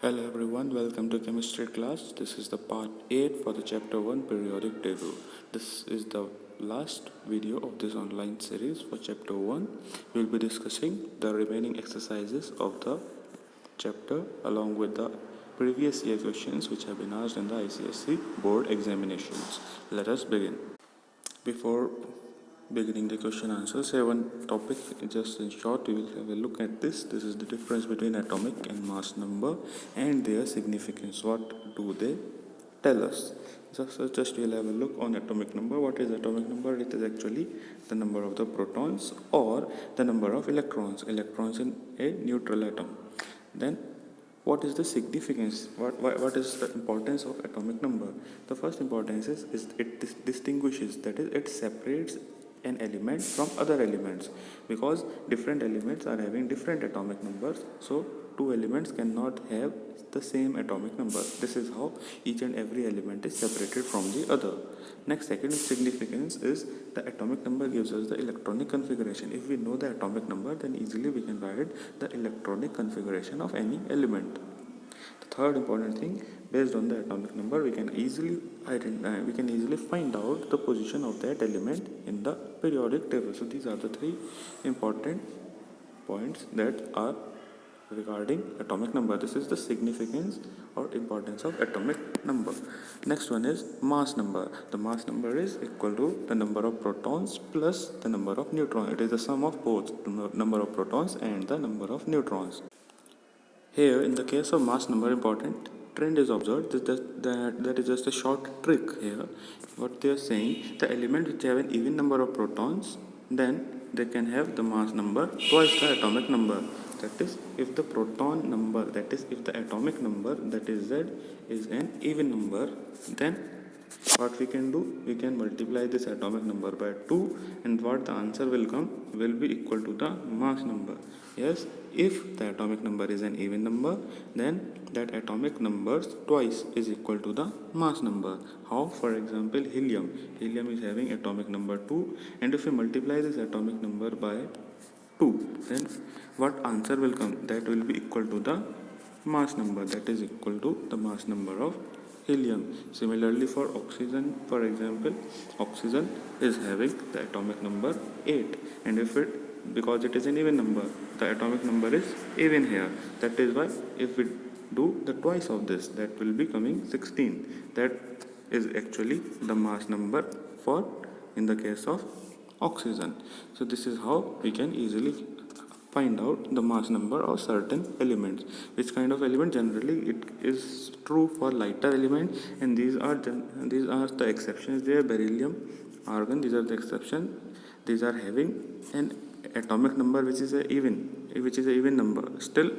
Hello everyone, welcome to chemistry class. This is the part 8 for the chapter 1 periodic table. This is the last video of this online series for chapter 1. We will be discussing the remaining exercises of the chapter along with the previous year questions which have been asked in the ICSE board examinations. Let us begin. Before beginning the question answer, say one topic just in short. We will have a look at this. This is the difference between atomic and mass number and their significance. What do they tell us? Just we'll have a look on atomic number. What is atomic number? It is actually the number of the protons or the number of electrons in a neutral atom. Then what is the significance? What is the importance of atomic number? The first importance is it distinguishes, that is, it separates an element from other elements, because different elements are having different atomic numbers, so two elements cannot have the same atomic number. This is how each and every element is separated from the other. Next, second significance is the atomic number gives us the electronic configuration. If we know the atomic number, then easily we can write the electronic configuration of any element. The third important thing, based on the atomic number, we can easily find out the position of that element in the periodic table. So these are the three important points that are regarding atomic number. This is the significance or importance of atomic number. Next one is mass number. The mass number is equal to the number of protons plus the number of neutrons. It is the sum of both the number of protons and the number of neutrons. Here, in the case of mass number, important trend is observed. That is just a short trick here. What they are saying, the element which have an even number of protons, then they can have the mass number twice the atomic number. That is, if the proton number, that is, if the atomic number, that is Z, is an even number, then what we can do, we can multiply this atomic number by 2, and what the answer will come will be equal to the mass number. Yes, if the atomic number is an even number, then that atomic number twice is equal to the mass number. How? For example, helium is having atomic number 2, and if we multiply this atomic number by 2, then what answer will come? That will be equal to the mass number, that is equal to the mass number of helium. Similarly, for oxygen, for example, oxygen is having the atomic number 8, and because it is an even number, the atomic number is even here. That is why if we do the twice of this, that will be coming 16. That is actually the mass number for in the case of oxygen. So this is how we can easily find out the mass number of certain elements. Which kind of element? Generally it is true for lighter element, and these are the exceptions. There, beryllium, argon, these are the exception. These are having an atomic number which is a even number. Still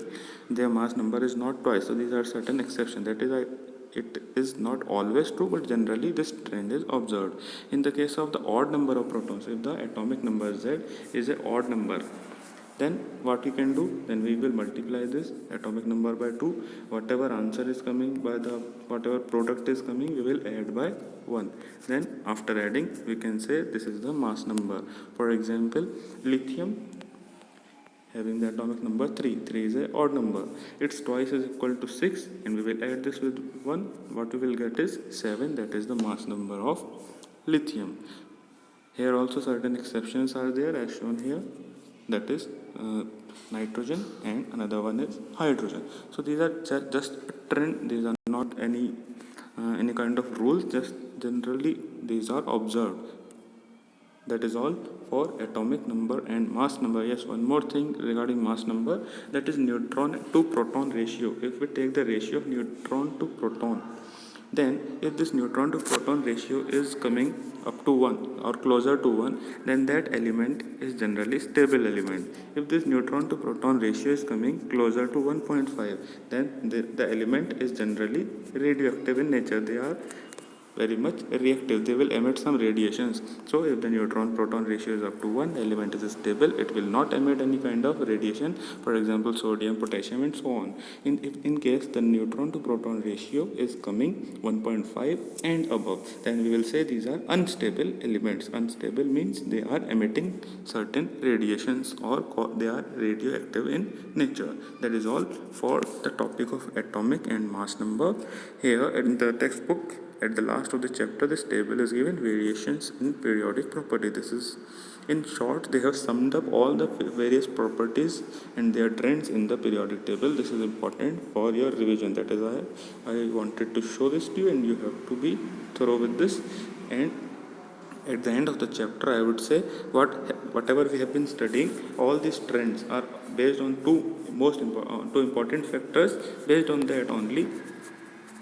their mass number is not twice. So these are certain exceptions. That is, it is not always true, but generally this trend is observed. In the case of the odd number of protons, if the atomic number Z is an odd number, then what we can do, then we will multiply this atomic number by 2. Whatever answer is coming by the whatever product is coming, we will add by 1. Then after adding, we can say this is the mass number. For example, lithium having the atomic number 3 is a odd number. Its twice is equal to 6, and we will add this with 1. What we will get is 7. That is the mass number of lithium. Here also certain exceptions are there as shown here. That is nitrogen, and another one is hydrogen. So these are just a trend. These are not any kind of rules. Just generally these are observed. That is all for atomic number and mass number. Yes, one more thing regarding mass number, that is neutron to proton ratio. If we take the ratio of neutron to proton, then if this neutron to proton ratio is coming up to 1 or closer to 1, then that element is generally stable element. If this neutron to proton ratio is coming closer to 1.5, then the element is generally radioactive in nature. They are very much reactive. They will emit some radiations. So if the neutron proton ratio is up to 1, element is stable, it will not emit any kind of radiation, for example sodium, potassium and so on. In case the neutron to proton ratio is coming 1.5 and above, then we will say these are unstable elements. Unstable means they are emitting certain radiations or they are radioactive in nature. That is all for the topic of atomic and mass number. Here in the textbook, at the last of the chapter, this table is given variations in periodic property. This is, in short, they have summed up all the various properties and their trends in the periodic table. This is important for your revision. That is why I wanted to show this to you, and you have to be thorough with this. And at the end of the chapter, I would say whatever we have been studying, all these trends are based on two important factors. Based on that only,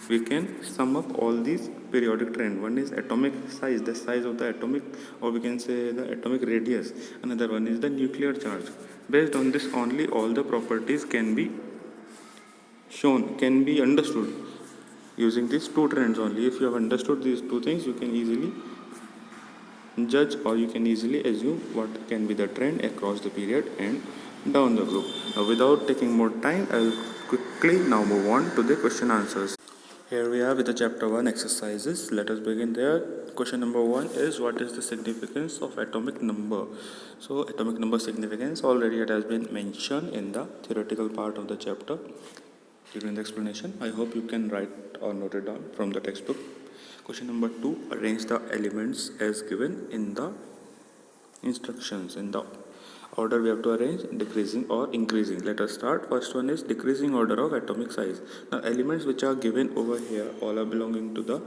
we can sum up all these periodic trend. One is atomic size, the size of the atomic, or we can say the atomic radius. Another one is the nuclear charge. Based on this only, all the properties can be shown, can be understood using these two trends only. If you have understood these two things, you can easily judge, or you can easily assume what can be the trend across the period and down the group. Now, without taking more time, I will quickly now move on to the question answers. Here we are with the chapter 1 exercises. Let us begin there. Question number 1 is, what is the significance of atomic number? So atomic number significance, already it has been mentioned in the theoretical part of the chapter during the explanation. I hope you can write or note it down from the textbook. Question number 2, arrange the elements as given in the instructions. In the order we have to arrange, decreasing or increasing. Let us start. First one is decreasing order of atomic size. Now elements which are given over here all are belonging to the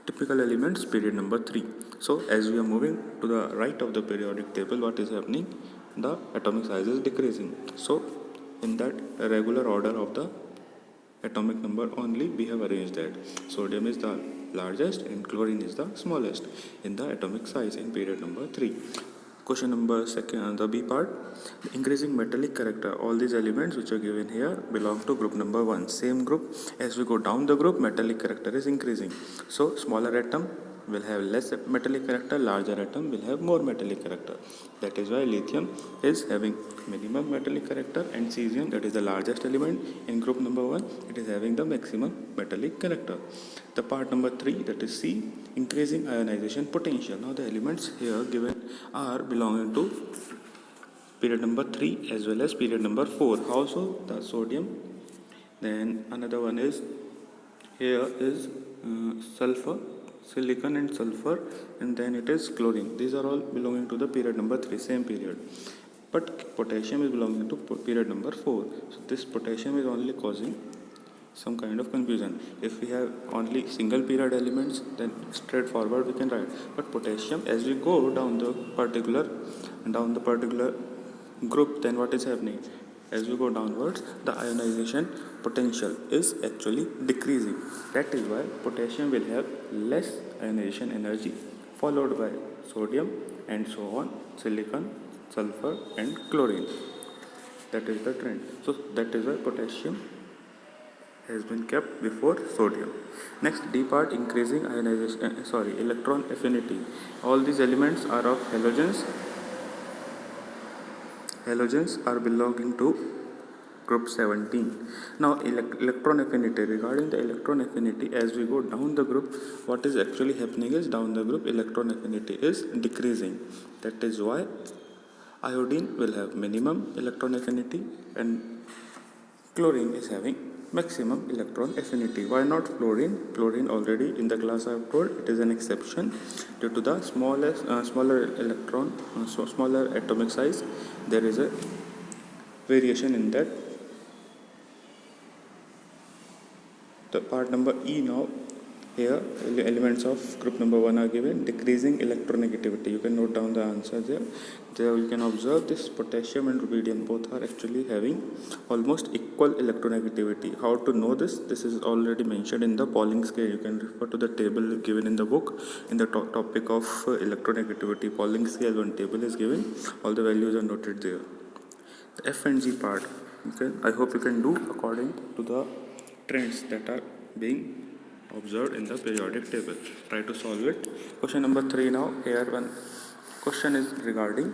typical elements, period number 3. So as we are moving to the right of the periodic table, what is happening? The atomic size is decreasing. So in that regular order of the atomic number only we have arranged that. Sodium is the largest and chlorine is the smallest in the atomic size in period number 3. Question number second, the B part, increasing metallic character. All these elements which are given here belong to group number 1. Same group, as we go down the group, metallic character is increasing. So smaller atom will have less metallic character, larger atom will have more metallic character. That is why lithium is having minimum metallic character, and cesium, that is the largest element in group number 1, it is having the maximum metallic character. The part number 3, that is C, increasing ionization potential. Now the elements here given are belonging to period number 3 as well as period number 4. How so? The sodium, then another one is, here is sulfur, silicon and sulfur, and then it is chlorine. These are all belonging to the period number 3, same period. But potassium is belonging to period number 4. So this potassium is only causing some kind of confusion. If we have only single period elements, then straightforward we can write. But potassium, as we go down the particular group, then what is happening? As we go downwards, the ionization potential is actually decreasing. That is why potassium will have less ionization energy, followed by sodium and so on, silicon, sulfur and chlorine. That is the trend. So that is why potassium has been kept before sodium. Next, D part, increasing ionization, electron affinity. All these elements are of halogens. Halogens are belonging to group 17. Now electron affinity, regarding the electron affinity, as we go down the group, what is actually happening is, down the group electron affinity is decreasing. That is why iodine will have minimum electron affinity and chlorine is having maximum electron affinity. Why not fluorine? Fluorine, already in the class I have told, it is an exception due to the smaller atomic size. There is a variation in that. The part number E now. Here elements of group number 1 are given, decreasing electronegativity. You can note down the answer there. There you can observe this potassium and rubidium both are actually having almost equal electronegativity. How to know this? This is already mentioned in the Pauling scale. You can refer to the table given in the book. In the topic of electronegativity, Pauling scale, one table is given. All the values are noted there. The F and G part, okay, I hope you can do according to the trends that are being observed in the periodic table. Try to solve it. Question number 3 now. Here one question is regarding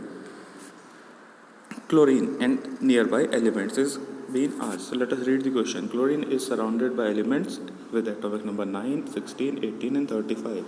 chlorine and nearby elements is being asked. So let us read the question. Chlorine is surrounded by elements with atomic number 9, 16, 18 and 35.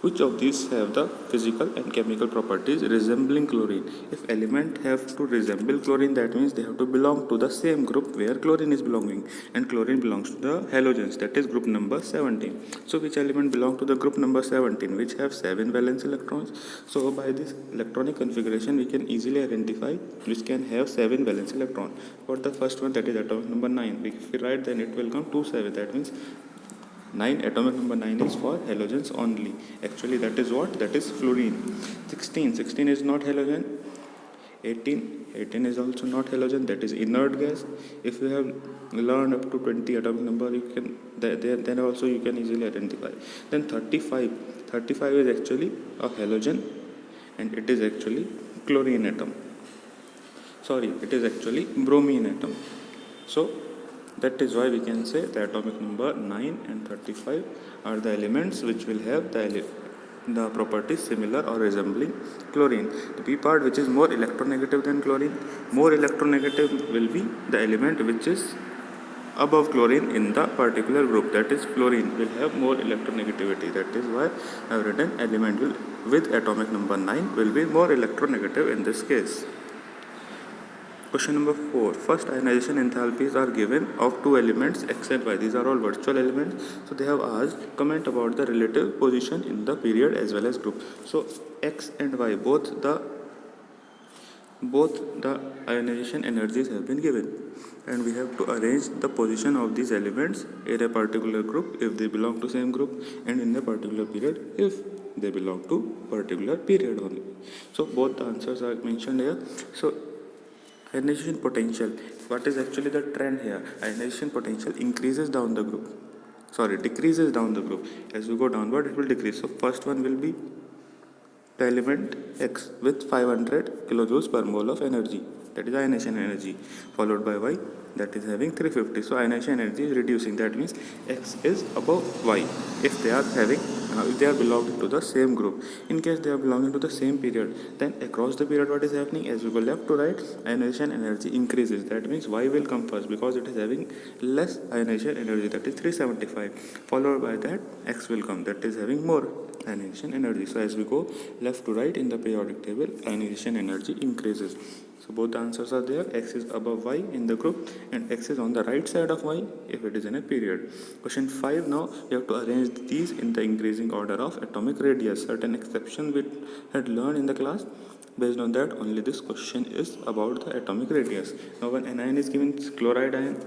Which of these have the physical and chemical properties resembling chlorine? If element have to resemble chlorine, that means they have to belong to the same group where chlorine is belonging, and chlorine belongs to the halogens, that is group number 17. So which element belong to the group number 17, which have 7 valence electrons? So by this electronic configuration we can easily identify which can have 7 valence electron. For the first one, that is atomic number 9, if we write, then it will come 2 7. That means 9, atomic number 9 is for halogens only. Actually that is what? That is fluorine. 16 is not halogen. 18 is also not halogen, that is inert gas. If you have learned up to 20 atomic number, you can then also you can easily identify. Then 35 is actually a halogen, and it is actually chlorine atom. It is actually bromine atom. So that is why we can say the atomic number 9 and 35 are the elements which will have the properties similar or resembling chlorine. The P part, which is more electronegative than chlorine, more electronegative will be the element which is above chlorine in the particular group, that is fluorine will have more electronegativity. That is why I have written element with atomic number 9 will be more electronegative in this case. Question number 4. First ionization enthalpies are given of two elements X and Y. These are all virtual elements. So they have asked comment about the relative position in the period as well as group. So X and Y, both the ionization energies have been given, and we have to arrange the position of these elements in a particular group if they belong to same group, and in a particular period if they belong to particular period only. So both the answers are mentioned here. So ionization potential, what is actually the trend here? Ionization potential increases down the group, decreases down the group. As we go downward, it will decrease. So first one will be the element X with 500 kilojoules per mole of energy, that is ionization energy, followed by Y, that is having 350. So ionization energy is reducing. That means X is above Y if they are belonging to the same group. In case they are belonging to the same period, then across the period what is happening? As we go left to right, ionization energy increases. That means Y will come first because it is having less ionization energy, that is 375. Followed by that X will come, that is having more ionization energy. So as we go left to right in the periodic table, ionization energy increases. So both the answers are there. X is above Y in the group, and X is on the right side of Y if it is in a period. Question 5. Now you have to arrange these in the increasing order of atomic radius. Certain exception we had learned in the class. Based on that, only this question is about the atomic radius. Now when anion is given, chloride ion,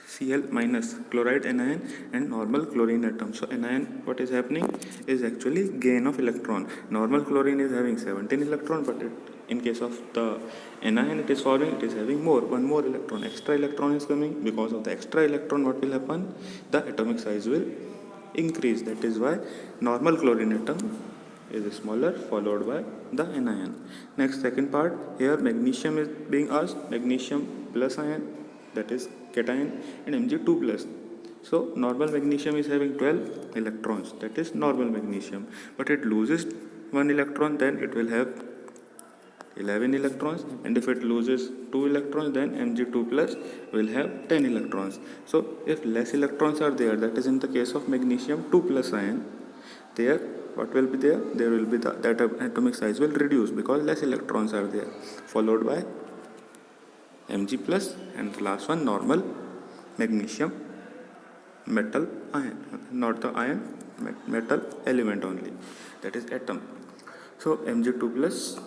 Cl minus, chloride anion, and normal chlorine atom. So anion, what is happening is actually gain of electron. Normal chlorine is having 17 electron, but in case of the anion it is forming, it is having one more electron. Extra electron is coming. Because of the extra electron, what will happen? The atomic size will increase. That is why normal chlorine atom is smaller, followed by the anion. Next, second part, here magnesium is being asked. Magnesium plus ion, that is cation, and Mg2 plus. So normal magnesium is having 12 electrons, that is normal magnesium, but it loses 1 electron, then it will have 11 electrons, and if it loses 2 electrons, then Mg2 plus will have 10 electrons. So if less electrons are there, that is in the case of magnesium 2 plus ion, there what will be there? There will be that atomic size will reduce because less electrons are there, followed by Mg plus, and the last one normal magnesium metal ion, not the ion, metal element only, that is atom. So Mg2 plus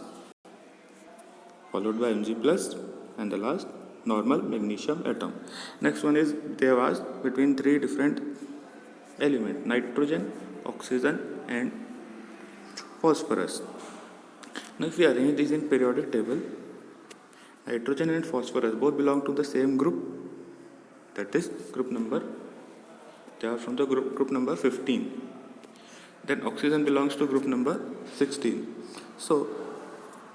followed by Mg plus, and the last normal magnesium atom. Next one is they have asked between three different elements: nitrogen, oxygen, and phosphorus. Now if we arrange these in periodic table, nitrogen and phosphorus both belong to the same group, that is group number, they are from the group number 15. Then oxygen belongs to group number 16. So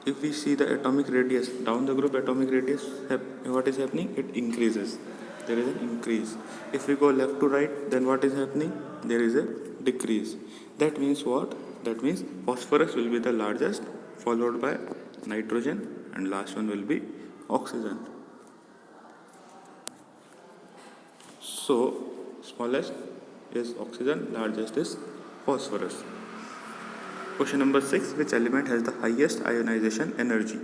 if we see the atomic radius down the group, atomic radius, what is happening? It increases. there is an increase. If we go left to right, then what is happening? There is a decrease. That means what? That means phosphorus will be the largest, followed by nitrogen, and last one will be oxygen. So smallest is oxygen, largest is phosphorus. Question number 6. Which element has the highest ionization energy?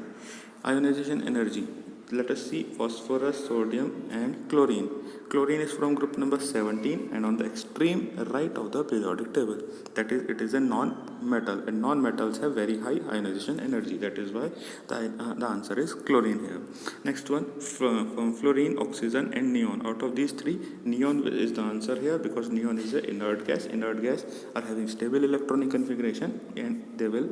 Ionization energy. Let us see phosphorus, sodium and chlorine. Chlorine is from group number 17 and on the extreme right of the periodic table. That is, it is a non-metal, and non-metals have very high ionization energy. That is why the answer is chlorine here. Next one, from fluorine, oxygen and neon. Out of these three, neon is the answer here because neon is an inert gas. Inert gas are having stable electronic configuration and they will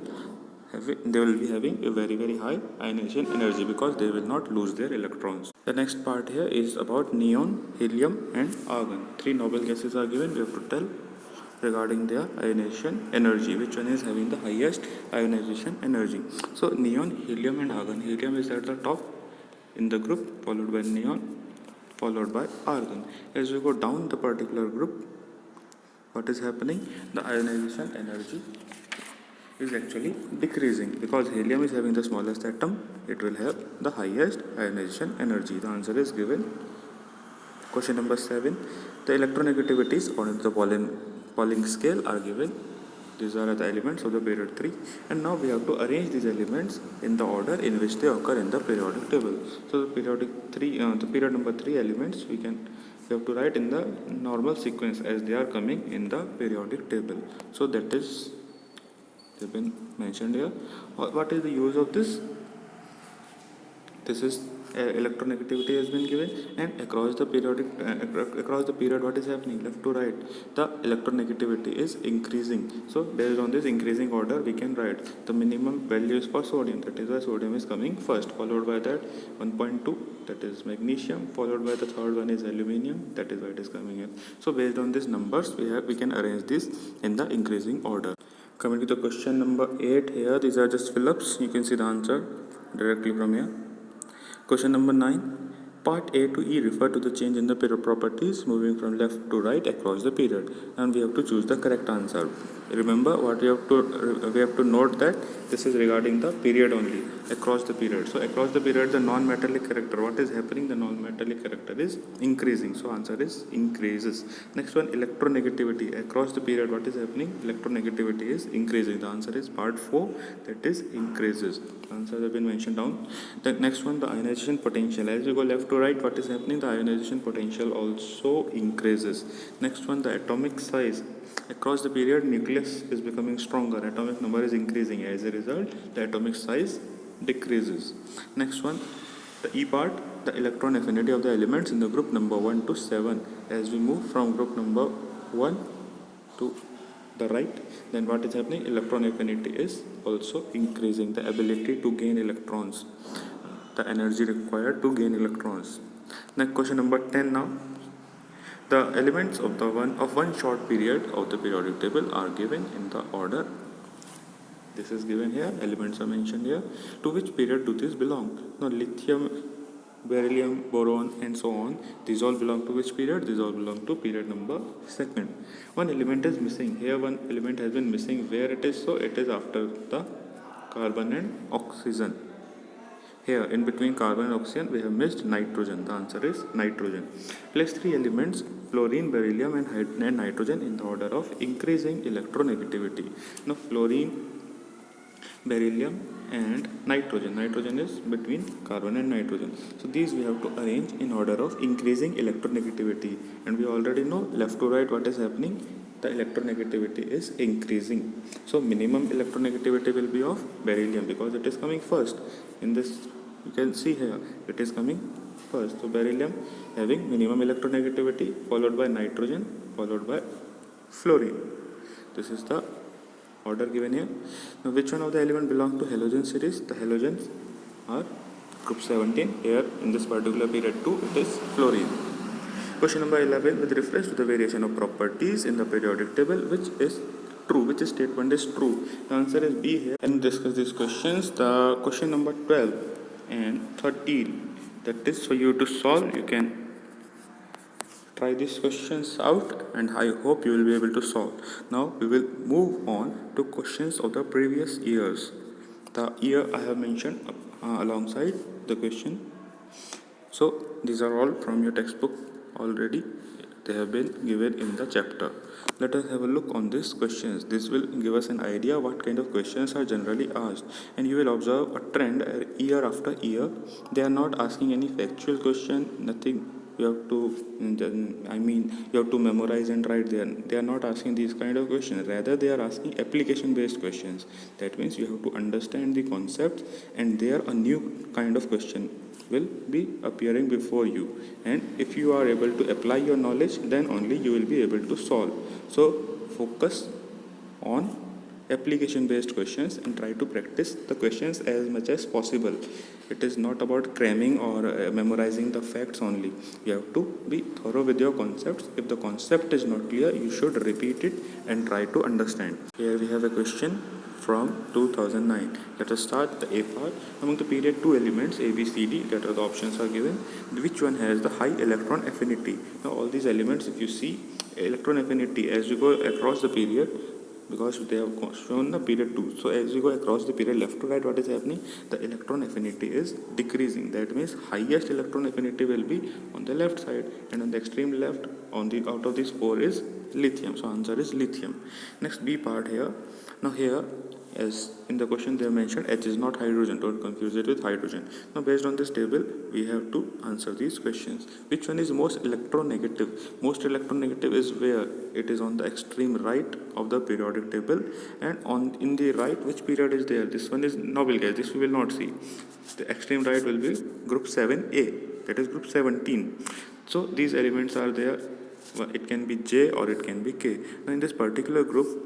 be having a very high ionization energy because they will not lose their electrons. The next part here is about neon, helium and argon. Three noble gases are given. We have to tell regarding their ionization energy, which one is having the highest ionization energy. So neon, helium and argon. Helium is at the top in the group, followed by neon, followed by argon. As we go down the particular group, what is happening? The ionization energy is actually decreasing because helium is having the smallest atom. It will have the highest ionization energy. The answer is given. Question number 7. The electronegativities on the Pauling scale are given. These are the elements of the period 3, and now we have to arrange these elements in the order in which they occur in the periodic table. So the period number 3 elements we have to write in the normal sequence as they are coming in the periodic table. So that is they've been mentioned here. What is the use of this? This is electronegativity has been given, and across the period what is happening? Left to right, the electronegativity is increasing. So based on this increasing order, we can write the minimum values for sodium. That is why sodium is coming first, followed by that 1.2, that is magnesium, followed by the third one is aluminium. That is why it is coming in. So based on these numbers, we can arrange this in the increasing order. Coming to the question number 8 here, these are just fill-ups. You can see the answer directly from here. Question number 9. Part A to E refer to the change in the period properties moving from left to right across the period, and we have to choose the correct answer. Remember what we have to note that this is regarding the period only, across the period. So across the period, the non-metallic character, what is happening? The non-metallic character is increasing. So answer is increases. Next one, electronegativity. Across the period, what is happening? Electronegativity is increasing. The answer is part 4, that is increases. Answers have been mentioned down. The next one, the ionization potential. As you go left to right, what is happening? The ionization potential also increases. Next one, the atomic size. Across the period, nucleus is becoming stronger. Atomic number is increasing. As a result, the atomic size decreases. Next one, the E part, the electron affinity of the elements in the group number 1 to 7. As we move from group number 1 to the right, then what is happening? Electron affinity is also increasing. The ability to gain electrons, the energy required to gain electrons. Next question number 10 now. The elements of one short period of the periodic table are given in the order. This is given here. Elements are mentioned here. To which period do these belong? Now lithium, beryllium, boron and so on, these all belong to which period? These all belong to period number 2. One element is missing. Here one element has been missing. Where it is? So it is after the carbon and oxygen. Here in between carbon and oxygen we have missed nitrogen. The answer is nitrogen. Place 3 elements, fluorine, beryllium and nitrogen in the order of increasing electronegativity. Now fluorine, beryllium and nitrogen. Nitrogen is between carbon and nitrogen. So these we have to arrange in order of increasing electronegativity. And we already know left to right what is happening. The electronegativity is increasing. So minimum electronegativity will be of beryllium because it is coming first. In this you can see here it is coming first. So beryllium having minimum electronegativity, followed by nitrogen, followed by fluorine. This is the order given here. Now which one of the element belong to halogen series? The halogens are group 17. Here in this particular period 2 it is fluorine. Question number 11. With reference to the variation of properties in the periodic table, which is true? Which statement is true? The answer is B here. And discuss these questions. The question number 12 and 13, that is for you to solve. You can try these questions out and I hope you will be able to solve. Now we will move on to questions of the previous years. The year I have mentioned alongside the question. So these are all from your textbook already. They have been given in the chapter. Let us have a look on these questions. This will give us an idea what kind of questions are generally asked, and you will observe a trend year after year. They are not asking any factual question, nothing you have to you have to memorize and write. They are not asking these kind of questions, rather they are asking application based questions. That means you have to understand the concept, and there a new kind of question will be appearing before you, and if you are able to apply your knowledge, then only you will be able to solve. So focus on application based questions and try to practice the questions as much as possible. It is not about cramming or memorizing the facts only. You have to be thorough with your concepts. If the concept is not clear, you should repeat it and try to understand. Here we have a question from 2009. Let us start the A part. Among the period two elements A, B, C, D, that are the options are given, which one has the high electron affinity? Now all these elements, if you see electron affinity as you go across the period, because they have shown the period 2, so as you go across the period left to right, what is happening? The electron affinity is decreasing. That means highest electron affinity will be on the left side, and on the extreme left, on the out of these four is lithium. So answer is lithium. Next B part here. Now here, as in the question they have mentioned, H is not hydrogen, don't confuse it with hydrogen. Now based on this table, we have to answer these questions. Which one is most electronegative? Most electronegative is where? It is on the extreme right of the periodic table, and on in the right, which period is there? This one is noble gas, this we will not see. The extreme right will be group 7A, that is group 17. So these elements are there. It can be J or it can be K. Now in this particular group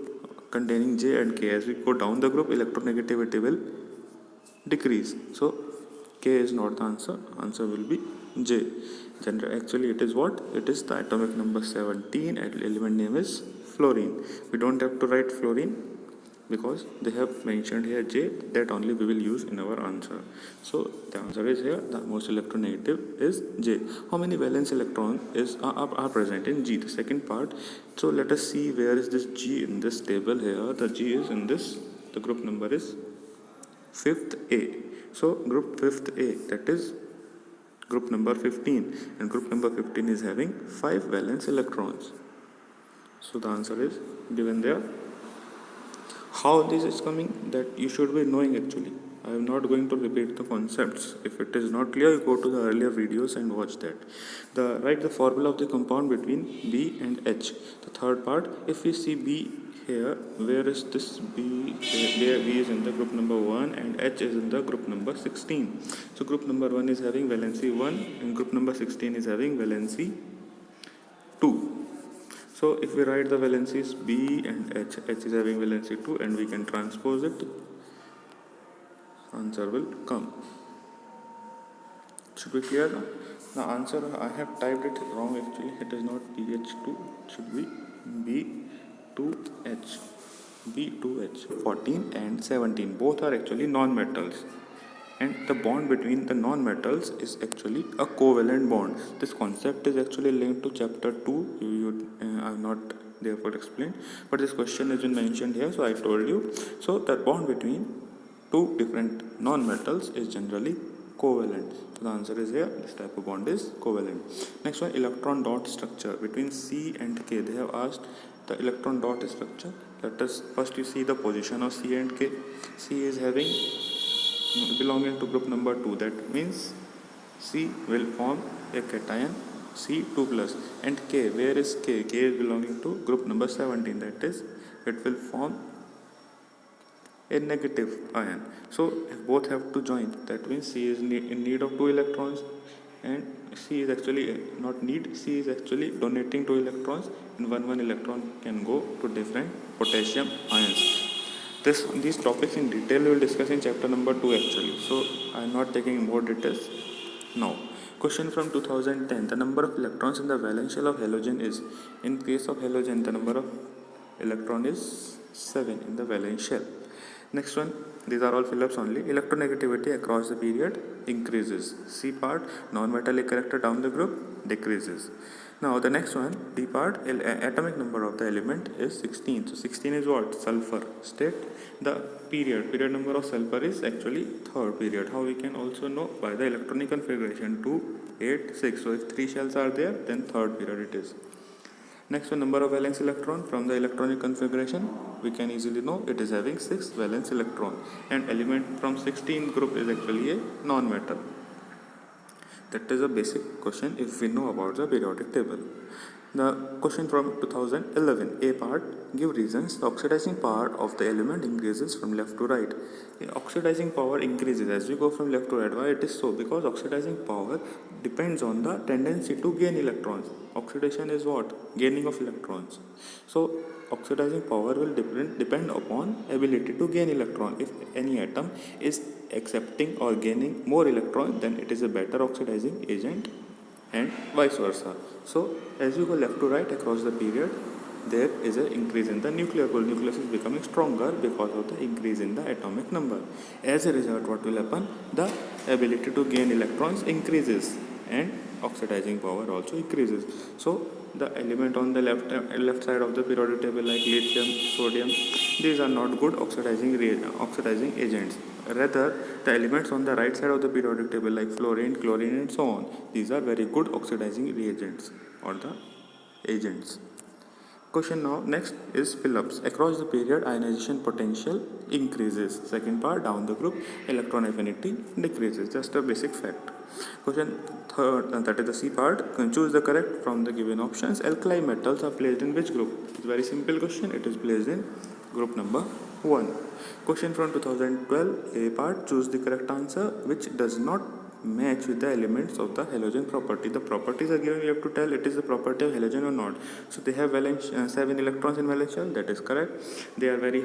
containing J and K, as we go down the group, electronegativity will decrease. So K is not the answer. Answer will be J. Actually, it is what? It is the atomic number 17 and element name is fluorine. We don't have to write fluorine because they have mentioned here J, that only we will use in our answer. So the answer is here, the most electronegative is J. How many valence electrons are present in G? The second part. So let us see where is this G in this table here. The G is in this, the group number is 5th A. So group 5th A, that is group number 15, and group number 15 is having 5 valence electrons. So the answer is given there. How this is coming, that you should be knowing actually. I am not going to repeat the concepts. If it is not clear, you go to the earlier videos and watch that. Write the formula of the compound between B and H. The third part, if we see B here, where is this B? There B is in the group number 1 and H is in the group number 16. So group number 1 is having valency 1 and group number 16 is having valency 2. So if we write the valencies B and H, H is having valency 2 and we can transpose it, answer will come. Should be clear now? The answer, I have typed it wrong actually, it is not BH2, it should be B2H. B2H, 14 and 17, both are actually non-metals. And the bond between the non-metals is actually a covalent bond. This concept is actually linked to chapter 2. I have not therefore explained, but this question has been mentioned here, so I told you. So the bond between two different non-metals is generally covalent. So the answer is here, this type of bond is covalent. Next one, electron dot structure between C and K. They have asked the electron dot structure. Let us first you see the position of C and K. C is having belonging to group number 2, that means C will form a cation C2 plus, and K, where is K? K is belonging to group number 17, that is it will form a negative ion. So if both have to join, that means C is in need of 2 electrons and C is actually not need, C is actually donating 2 electrons, and one electron can go to different potassium ions. These topics in detail we will discuss in chapter number 2 actually, so I am not taking more details now. Question from 2010, the number of electrons in the valence shell of halogen is, in case of halogen the number of electron is 7 in the valence shell. Next one, these are all fill-ups only. Electronegativity across the period increases. C part, non-metallic character down the group decreases. Now the next one, D part, atomic number of the element is 16. So 16 is what? Sulfur. State the period number of sulfur is actually third period. How we can also know? By the electronic configuration 2, 8, 6. So if 3 shells are there, then third period it is. Next one, number of valence electron from the electronic configuration, we can easily know it is having 6 valence electron, and element from 16 group is actually a non-metal. That is a basic question if we know about the periodic table. The question from 2011, A part, give reasons the oxidizing power of the element increases from left to right. The oxidizing power increases as we go from left to right. Why it is so? Because oxidizing power depends on the tendency to gain electrons. Oxidation is what? Gaining of electrons. So oxidizing power will depend upon ability to gain electron. If any atom is accepting or gaining more electron, then it is a better oxidizing agent, and vice versa. So as you go left to right across the period, there is an increase in the nuclear pull. Nucleus is becoming stronger because of the increase in the atomic number. As a result, what will happen? The ability to gain electrons increases and oxidizing power also increases. So the element on the left side of the periodic table, like lithium, sodium, these are not good oxidizing agents. Rather, the elements on the right side of the periodic table, like fluorine, chlorine, and so on, these are very good oxidizing reagents or the agents. Question now next is fill-ups. Across the period, ionization potential increases. Second part, down the group, electron affinity decreases. Just a basic fact. Question third, that is the C part. Choose the correct from the given options. Alkali metals are placed in which group? It's a very simple question. It is placed in group number 1. Question from 2012, A part. Choose the correct answer which does not match with the elements of the halogen property. The properties are given, we have to tell it is the property of halogen or not. So they have 7 electrons in valence shell, that is correct. They are very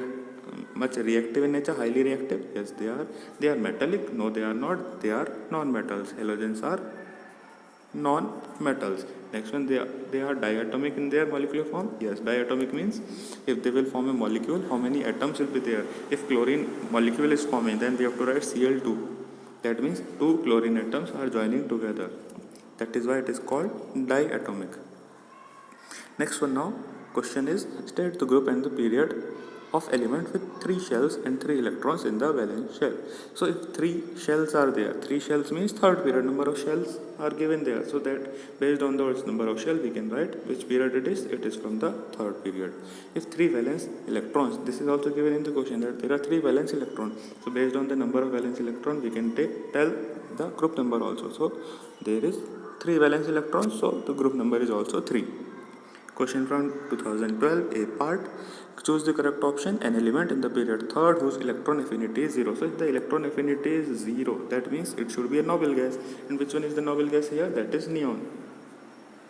much reactive in nature, highly reactive, yes they are. They are metallic, no they are not, they are non-metals. Halogens are non-metals. Next one, they are diatomic in their molecular form. Yes, diatomic means if they will form a molecule, how many atoms will be there? If chlorine molecule is forming, then we have to write Cl2. That means 2 chlorine atoms are joining together. That is why it is called diatomic. Next one now, question is state the group and the period of element with 3 shells and 3 electrons in the valence shell. So if 3 shells are there, 3 shells means third period, number of shells are given there. So that based on the number of shell we can write which period it is from the third period. If 3 valence electrons, this is also given in the question that there are 3 valence electrons. So based on the number of valence electrons we can tell the group number also. So there is 3 valence electrons, so the group number is also 3. Question from 2012, A part. Choose the correct option. An element in the period third whose electron affinity is 0. So if the electron affinity is 0, that means it should be a noble gas. And which one is the noble gas here? That is neon.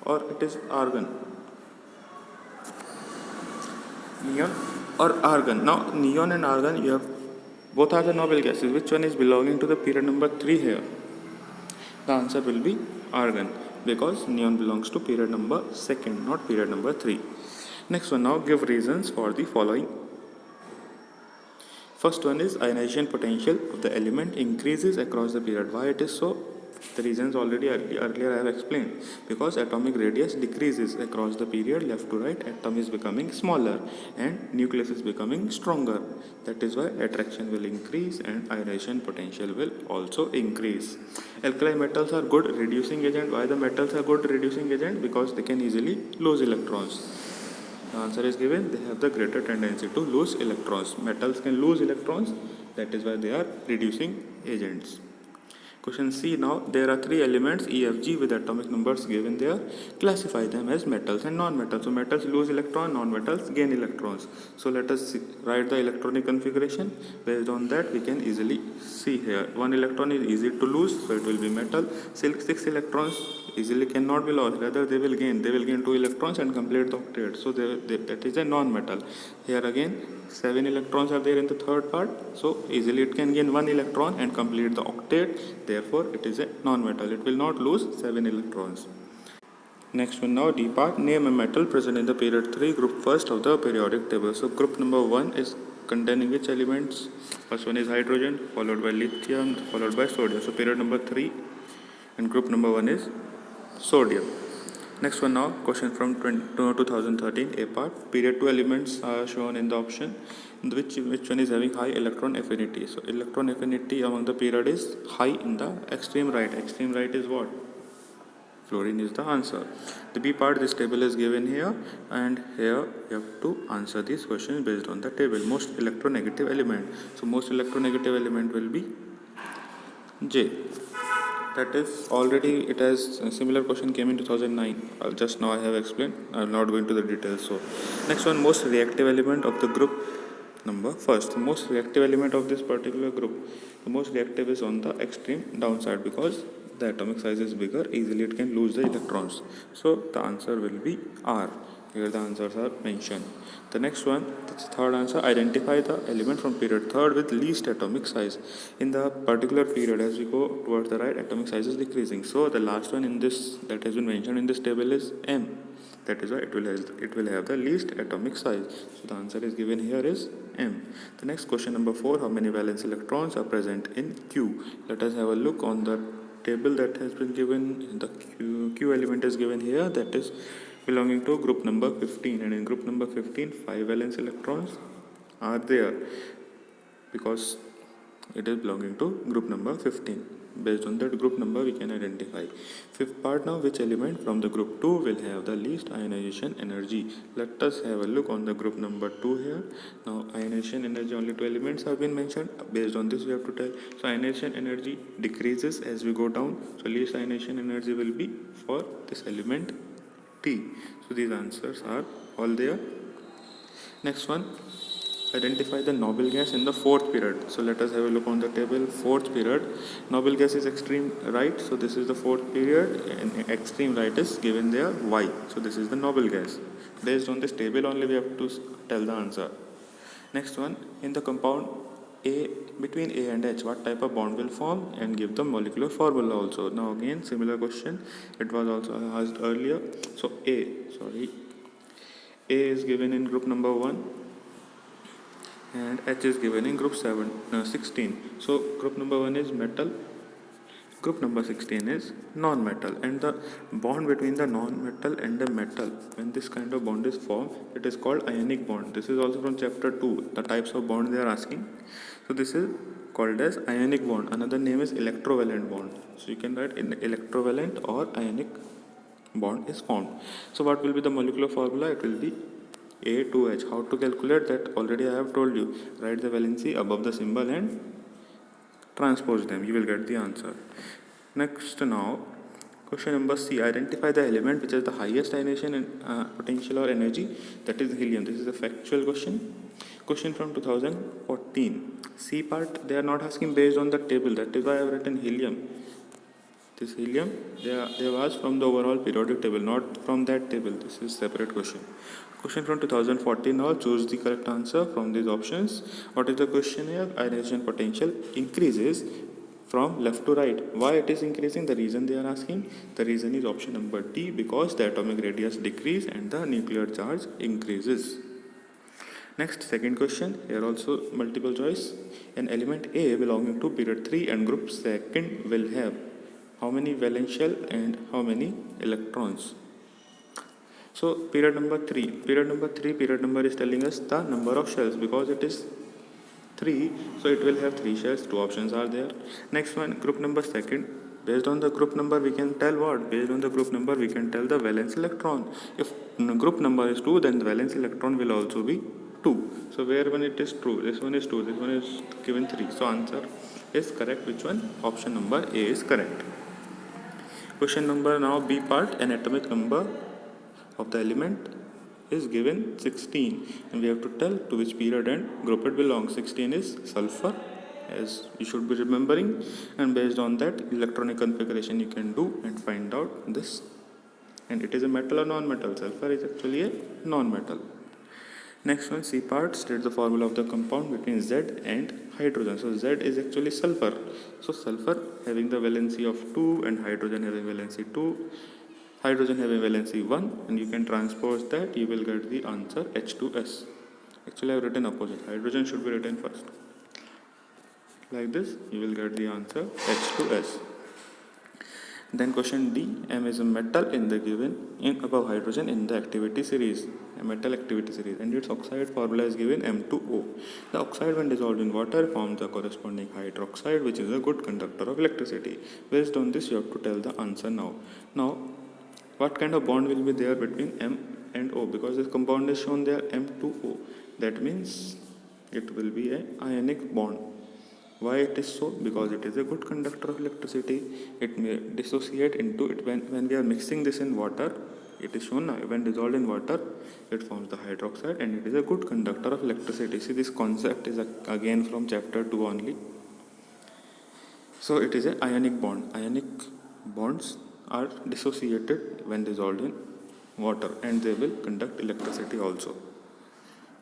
Or it is argon. Neon or argon. Now neon and argon, you have both are the noble gases. Which one is belonging to the period number 3 here? The answer will be argon, because neon belongs to period number 2, not period number 3. Next one, now give reasons for the following. First one is ionization potential of the element increases across the period. Why it is so? The reasons already earlier I have explained. Because atomic radius decreases across the period, left to right, atom is becoming smaller and nucleus is becoming stronger. That is why attraction will increase and ionization potential will also increase. Alkali metals are good reducing agent. Why the metals are good reducing agent? Because they can easily lose electrons. The answer is given, they have the greater tendency to lose electrons. Metals can lose electrons, that is why they are reducing agents. Question C now, there are 3 elements E, F, G with atomic numbers given there. Classify them as metals and non-metals. So metals lose electron, non-metals gain electrons. So let us write the electronic configuration. Based on that we can easily see here. 1 electron is easy to lose, so it will be metal. 6 electrons easily cannot be lost, rather they will gain 2 electrons and complete the octet. So that is a non-metal. Here again 7 electrons are there in the third part, so easily it can gain 1 electron and complete the octet. Therefore it is a non-metal, it will not lose 7 electrons. Next one now, D part. Name a metal present in the period 3 group first of the periodic table. So group number 1 is containing which elements? First one is hydrogen, followed by lithium, followed by sodium. So period number 3 and group number 1 is sodium. Next one now, question from 2013, A part. Period 2 elements are shown in the option. Which one is having high electron affinity? So electron affinity among the period is high in the extreme right. Extreme right is what? Fluorine is the answer. The B part, this table is given here, and here you have to answer these questions based on the table. Most electronegative element. So most electronegative element will be J. That is already, it has a similar question came in 2009. Just now I have explained. I will not go into the details. So next one, most reactive element of the group number. First, the most reactive element of this particular group. The most reactive is on the extreme downside because the atomic size is bigger. Easily it can lose the electrons. So the answer will be R. Here the answers are mentioned. The next one, that's the third answer. Identify the element from period third with least atomic size. In the particular period, as we go towards the right, atomic size is decreasing. So the last one in this that has been mentioned in this table is M. That is why it will have the least atomic size. So the answer is given here is M. The next question, number 4, how many valence electrons are present in Q? Let us have a look on the table that has been given. The Q element is given here, that is belonging to group number 15, and in group number 15 5 valence electrons are there because it is belonging to group number 15. Based on that group number we can identify. Fifth part now, which element from the group 2 will have the least ionization energy? Let us have a look on the group number 2 here. Now ionization energy, only 2 elements have been mentioned. Based on this we have to tell. So ionization energy decreases as we go down. So least ionization energy will be for this element T. So these answers are all there. Next one, identify the noble gas in the fourth period. So let us have a look on the table. Fourth period, noble gas is extreme right. So this is the fourth period, and extreme right is given there Y. So this is the noble gas. Based on this table only we have to tell the answer. Next one, in the compound A, between A and H, what type of bond will form, and give the molecular formula also. Now again similar question, it was also asked earlier. So A is given in group number 1 and H is given in group 16. So group number 1 is metal, group number 16 is non-metal, and the bond between the non-metal and the metal, when this kind of bond is formed, it is called ionic bond. This is also from chapter 2, the types of bond they are asking. So this is called as ionic bond. Another name is electrovalent bond. So you can write in electrovalent or ionic bond is formed. So what will be the molecular formula? It will be A2H. How to calculate that? Already I have told you. Write the valency above the symbol and transpose them. You will get the answer. Next now, question number C. Identify the element which has the highest ionization potential or energy. That is helium. This is a factual question. Question from 2014. C part, they are not asking based on the table. That is why I have written helium. This helium, they have asked from the overall periodic table, not from that table. This is separate question. Question from 2014 now, choose the correct answer from these options. What is the question here? Ionization potential increases from left to right. Why it is increasing? The reason they are asking. The reason is option number D, because the atomic radius decrease and the nuclear charge increases. Next, second question, here also multiple choice. An element A belonging to period 3 and group 2 will have how many valence shell and how many electrons? So period number 3, period number is telling us the number of shells because it is 3, so it will have 3 shells. 2 options are there. Next one, group number 2. Based on the group number we can tell what? Based on the group number we can tell the valence electron. If group number is 2, then the valence electron will also be 2. So where when it is true, this one is 2, this one is given 3. So answer is correct. Which one? Option number A is correct. Question number now B part, an atomic number of the element is given 16 and we have to tell to which period and group it belongs. 16 is sulfur, as you should be remembering, and based on that electronic configuration you can do and find out this. And it is a metal or non-metal? Sulfur is actually a non-metal. Next one, C part, state the formula of the compound between Z and hydrogen. So Z is actually sulfur. So sulfur having the valency of 2 and hydrogen having valency 2, hydrogen having valency 1, and you can transpose that, you will get the answer H2S. Actually I have written opposite. Hydrogen should be written first. Like this, you will get the answer H2S. Then question D, M is a metal in the given in above hydrogen in the activity series, a metal activity series, and its oxide formula is given M2O. The oxide when dissolved in water forms the corresponding hydroxide, which is a good conductor of electricity. Based on this, you have to tell the answer now. Now, what kind of bond will be there between M and O? Because this compound is shown there M2O. That means it will be a ionic bond. Why it is so? Because it is a good conductor of electricity. It may dissociate into it when we are mixing this in water. It is shown now when dissolved in water, it forms the hydroxide and it is a good conductor of electricity. See, this concept is again from chapter 2 only. So it is an ionic bond. Ionic bonds are dissociated when dissolved in water and they will conduct electricity also.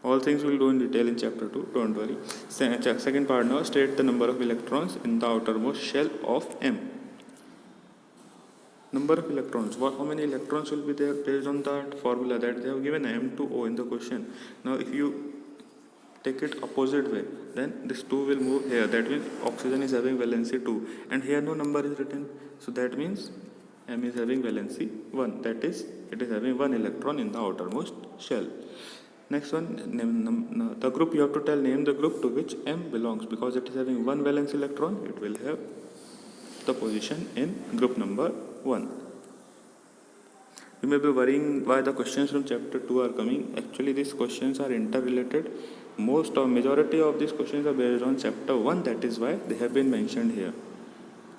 All things we'll do in detail in chapter 2, don't worry. Second part now, state the number of electrons in the outermost shell of M. Number of electrons, how many electrons will be there based on that formula that they have given M2O in the question. Now if you take it opposite way, then this 2 will move here. That means oxygen is having valency 2 and here no number is written. So that means M is having valency 1. That is, it is having 1 electron in the outermost shell. Next one, the group you have to tell, name the group to which M belongs. Because it is having 1 valence electron, it will have the position in group number 1. You may be worrying why the questions from chapter 2 are coming. Actually, these questions are interrelated. Most or majority of these questions are based on chapter 1. That is why they have been mentioned here.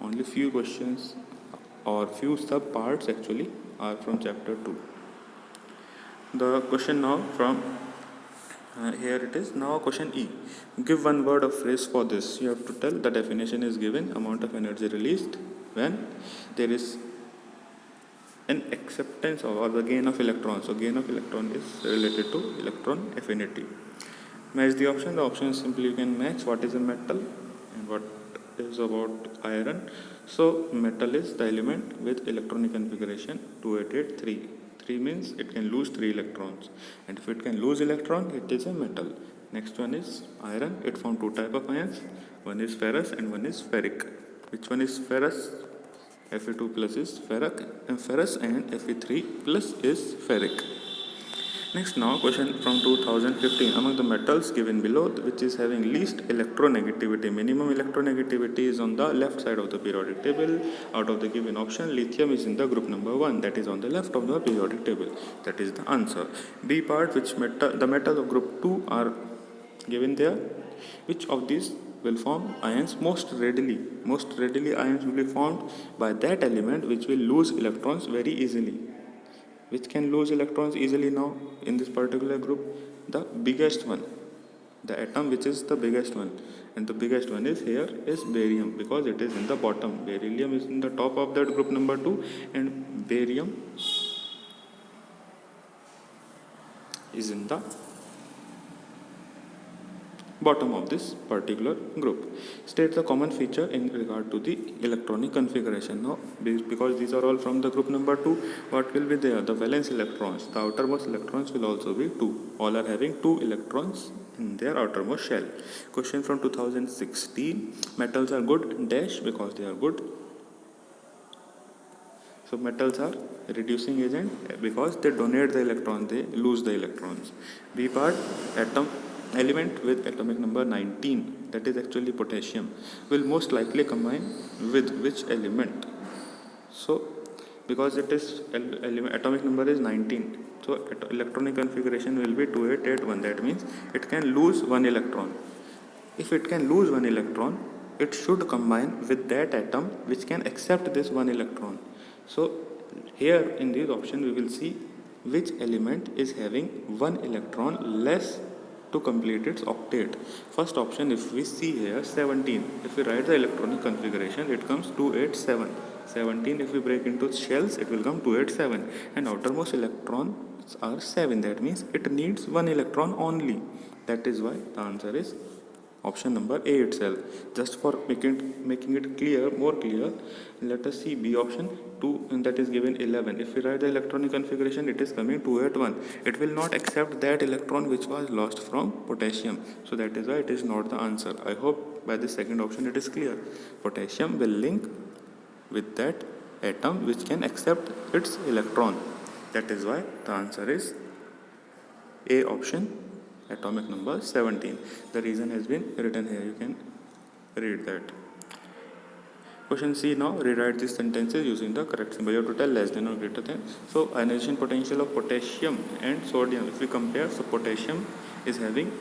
Only few questions or few sub parts actually are from chapter 2. The question now from here it is. Now question E. Give one word or phrase for this. You have to tell. The definition is given. Amount of energy released when there is an acceptance or the gain of electrons. So gain of electron is related to electron affinity. Match the option. The option is simply you can match what is a metal and what is about iron. So metal is the element with electronic configuration 2883. 3 means it can lose 3 electrons, and if it can lose electron, it is a metal. Next one is iron. It forms 2 types of ions. One is ferrous and one is ferric. Which one is ferrous? Fe2 plus is ferrous and Fe3 plus is ferric. Next now question from 2015. Among the metals given below, which is having least electronegativity, minimum electronegativity is on the left side of the periodic table. Out of the given option, lithium is in the group number 1, that is on the left of the periodic table. That is the answer. B part, the metals of group 2 are given there. Which of these will form ions most readily? Most readily ions will be formed by that element which will lose electrons very easily. Which can lose electrons easily now in this particular group? The biggest one, the atom which is the biggest one, and the biggest one is here is barium, because it is in the bottom. Beryllium is in the top of that group number 2 and barium is in the bottom of this particular group. State the common feature in regard to the electronic configuration. Now, because these are all from the group number 2, what will be there? The valence electrons. The outermost electrons will also be 2. All are having 2 electrons in their outermost shell. Question from 2016. Metals are good dash because they are good. So metals are reducing agent because they donate the electron, they lose the electrons. B part, element with atomic number 19, that is actually potassium, will most likely combine with which element? So because it is atomic number is 19, so electronic configuration will be 2881. That means it can lose 1 electron. If it can lose 1 electron, it should combine with that atom which can accept this 1 electron. So here in this option we will see which element is having 1 electron less to complete its octet. First option, if we see here 17, if we write the electronic configuration, it comes 287. 17, if we break into shells, it will come 287, and outermost electrons are 7. That means it needs 1 electron only. That is why the answer is option number A itself. Just for making it clear, more clear, let us see B option 2, and that is given 11. If we write the electronic configuration, it is coming 281. It will not accept that electron which was lost from potassium. So that is why it is not the answer. I hope by the second option it is clear. Potassium will link with that atom which can accept its electron. That is why the answer is A option, atomic number 17. The reason has been written here. You can read that. Question C now, rewrite these sentences using the correct symbol. You have to tell less than or greater than. So ionization potential of potassium and sodium, if we compare, so potassium is having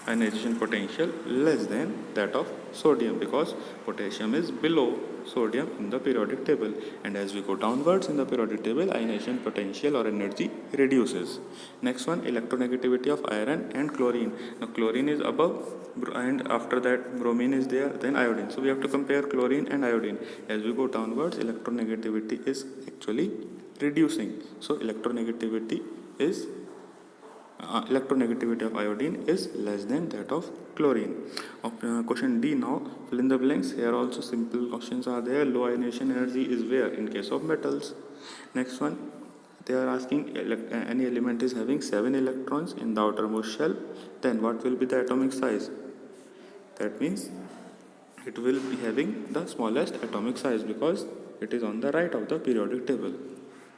ionization potential less than that of sodium because potassium is below sodium in the periodic table, and as we go downwards in the periodic table, ionization potential or energy reduces. Next one, electronegativity of iron and chlorine. Now chlorine is above and after that bromine is there, then iodine. So we have to compare chlorine and iodine. As we go downwards, electronegativity is actually reducing. So electronegativity of iodine is less than that of chlorine. Question D now, fill in the blanks. Here also simple questions are there. Low ionization energy is where? In case of metals. Next one, they are asking any element is having 7 electrons in the outermost shell, then what will be the atomic size? That means it will be having the smallest atomic size because it is on the right of the periodic table.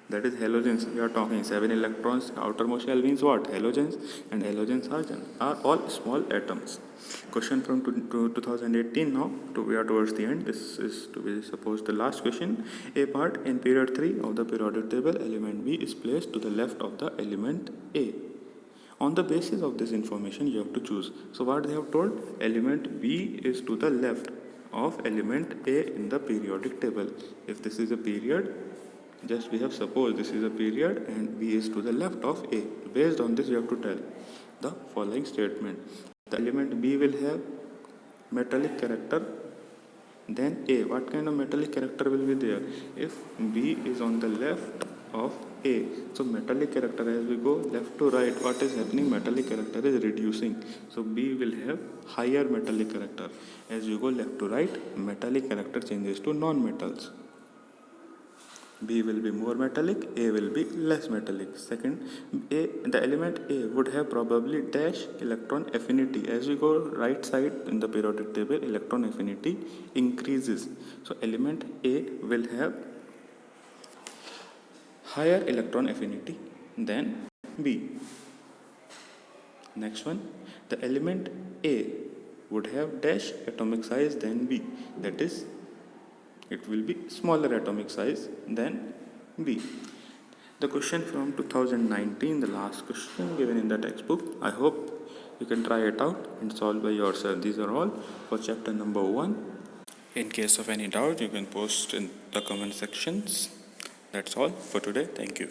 That is halogens. We are talking 7 electrons. Outermost shell means what? Halogens, and halogens are all small atoms. Question from 2018 now. We are towards the end. This is to be supposed the last question. A part in period 3 of the periodic table, element B is placed to the left of the element A. On the basis of this information, you have to choose. So what they have told? Element B is to the left of element A in the periodic table. If this is a period, just we have supposed this is a period and B is to the left of A. Based on this, you have to tell the following statement. The element B will have metallic character, then A. What kind of metallic character will be there? If B is on the left of A, so metallic character, as we go left to right, what is happening? Metallic character is reducing. So B will have higher metallic character. As you go left to right, metallic character changes to non-metals. B will be more metallic, A will be less metallic. Second, the element A would have probably dash electron affinity. As we go right side in the periodic table, electron affinity increases. So element A will have higher electron affinity than B. Next one, the element A would have dash atomic size than B. That is, it will be smaller atomic size than B. The question from 2019, the last question given in the textbook. I hope you can try it out and solve by yourself. These are all for chapter number 1. In case of any doubt, you can post in the comment sections. That's all for today. Thank you.